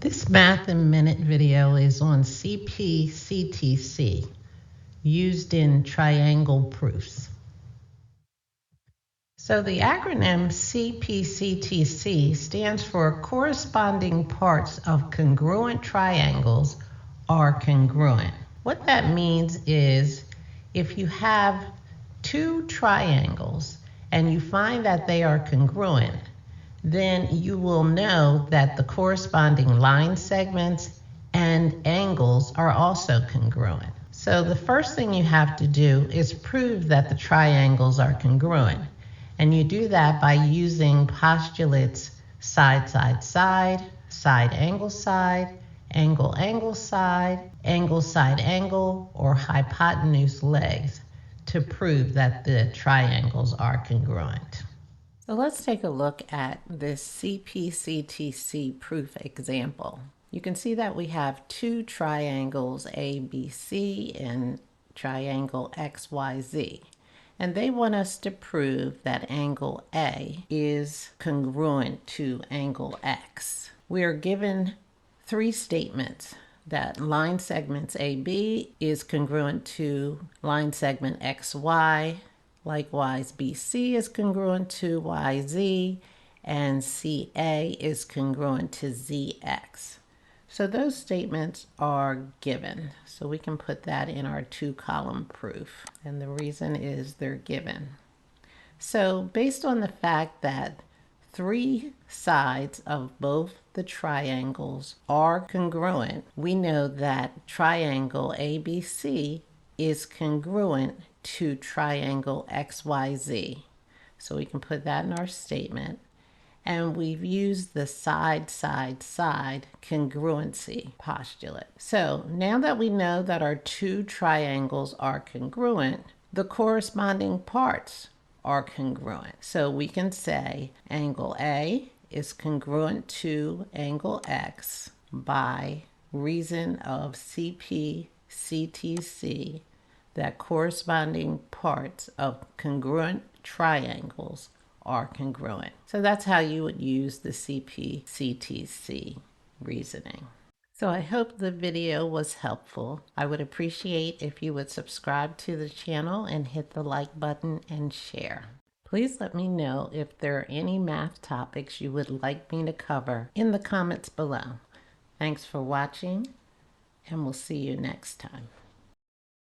This Math in Minute video is on CPCTC, used in triangle proofs. So the acronym CPCTC stands for Corresponding Parts of Congruent Triangles are Congruent. What that means is if you have two triangles and you find that they are congruent, then you will know that the corresponding line segments and angles are also congruent. So the first thing you have to do is prove that the triangles are congruent. And you do that by using postulates side, side, side, side, angle, side, angle, angle, side, angle, or hypotenuse legs to prove that the triangles are congruent. So let's take a look at this CPCTC proof example. You can see that we have two triangles ABC and triangle XYZ. And they want us to prove that angle A is congruent to angle X. We are given three statements that line segments AB is congruent to line segment XY. Likewise, BC is congruent to YZ, and CA is congruent to ZX. So those statements are given. So we can put that in our two-column proof. And the reason is they're given. So based on the fact that three sides of both the triangles are congruent, we know that triangle ABC is congruent to triangle XYZ. So we can put that in our statement. And we've used the side, side, side congruency postulate. So now that we know that our two triangles are congruent, the corresponding parts are congruent. So we can say angle A is congruent to angle X by reason of CPCTC, that corresponding parts of congruent triangles are congruent. So that's how you would use the CPCTC reasoning. So I hope the video was helpful. I would appreciate if you would subscribe to the channel and hit the like button and share. Please let me know if there are any math topics you would like me to cover in the comments below. Thanks for watching, and we'll see you next time.